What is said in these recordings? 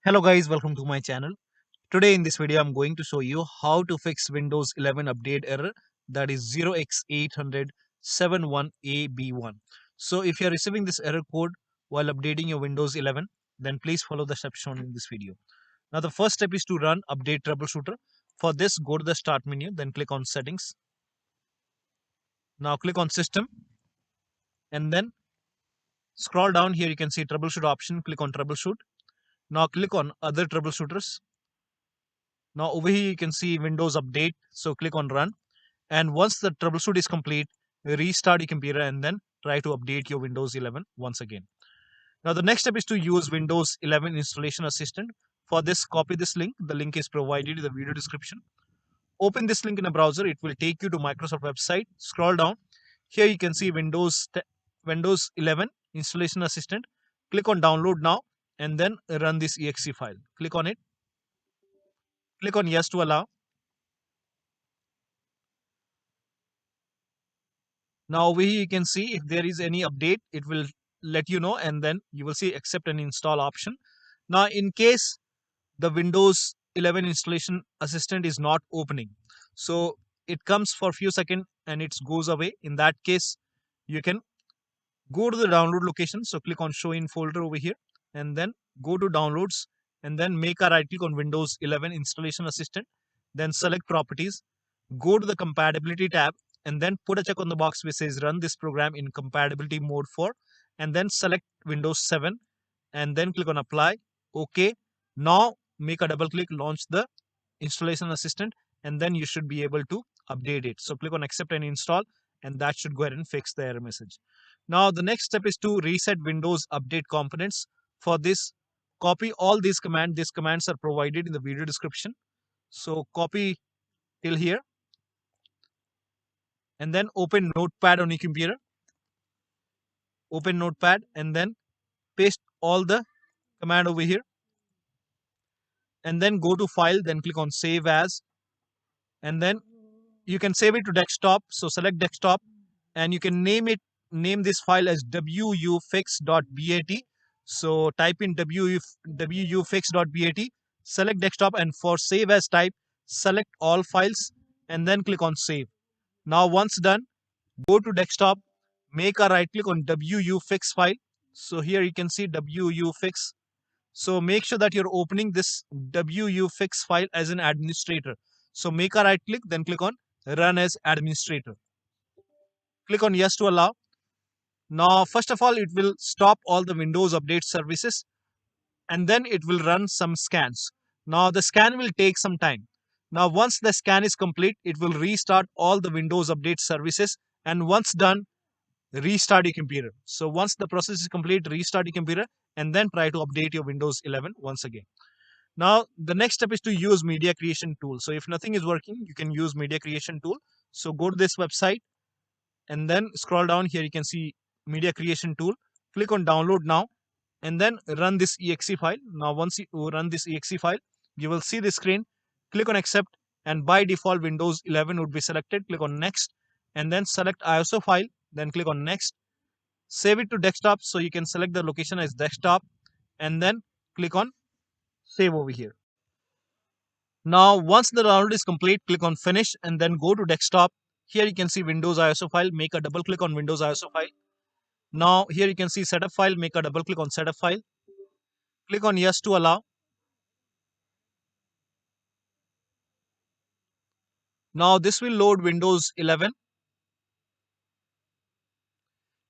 Hello guys, welcome to my channel. Today in this video I'm going to show you how to fix Windows 11 update error, that is 0x80071ab1. So if you are receiving this error code while updating your Windows 11, then please follow the steps shown in this video. Now the first step is to run update troubleshooter. For this, go to the start menu, then click on settings. Now click on system and then scroll down. Here you can see troubleshoot option, click on troubleshoot. Now click on other troubleshooters. Now over here you can see Windows Update, so click on Run, and once the troubleshoot is complete, restart your computer and then try to update your Windows 11 once again. Now the next step is to use Windows 11 Installation Assistant. For this, copy this link. The link is provided in the video description. Open this link in a browser. It will take you to Microsoft website. Scroll down. Here you can see Windows 11 Installation Assistant. Click on Download Now and then run this exe file. Click on it. Click on Yes to allow. Now over here you can see if there is any update, it will let you know, and then you will see accept and install option. Now in case the Windows 11 installation assistant is not opening, so it comes for a few seconds and it goes away. In that case, you can go to the download location. So click on show in folder over here and then go to downloads and then make a right click on Windows 11 installation assistant, then select properties, go to the compatibility tab and then put a check on the box which says run this program in compatibility mode for, and then select Windows 7 and then click on apply. Okay. Now make a double click, launch the installation assistant, and then you should be able to update it. So click on accept and install, and that should go ahead and fix the error message. Now the next step is to reset Windows update components. For this, copy all these commands. These commands are provided in the video description. So copy till here and then open Notepad on your computer. Open Notepad and then paste all the command over here and then go to file, then click on save as, and then you can save it to desktop. So select desktop and you can name this file as wufix.bat. So type in wufix.bat, select desktop, and for save as type, select all files and then click on save. Now once done, go to desktop, make a right click on wufix file. So here you can see wufix. So make sure that you're opening this wufix file as an administrator. So make a right click, then click on run as administrator. Click on yes to allow. Now first of all, it will stop all the Windows update services and then it will run some scans. Now the scan will take some time. Now once the scan is complete, it will restart all the Windows update services, and once done, restart your computer. So once the process is complete, restart your computer and then try to update your Windows 11 once again. Now the next step is to use media creation tool. So if nothing is working, you can use media creation tool. So go to this website and then scroll down. Here you can see media creation tool. Click on download now and then run this exe file. Now once you run this exe file, you will see the screen. Click on accept, and by default Windows 11 would be selected. Click on next and then select ISO file, then click on next. Save it to desktop, so you can select the location as desktop and then click on save over here. Now once the download is complete, click on finish and then go to desktop. Here you can see Windows ISO file. Make a double click on Windows ISO file. Now here you can see setup file. Make a double click on setup file. Click on yes to allow. Now this will load Windows 11.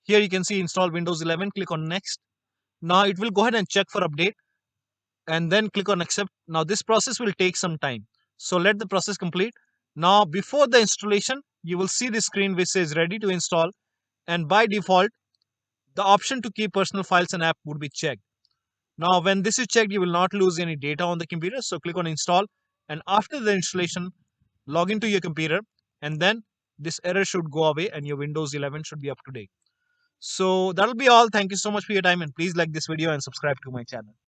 Here you can see install Windows 11. Click on next. Now it will go ahead and check for update and then click on accept. Now this process will take some time, so let the process complete. Now before the installation, you will see the screen which says ready to install, and by default the option to keep personal files and app would be checked. Now when this is checked, you will not lose any data on the computer. So click on install, and after the installation, log into your computer and then this error should go away and your Windows 11 should be up to date. So that'll be all. Thank you so much for your time, and please like this video and subscribe to my channel.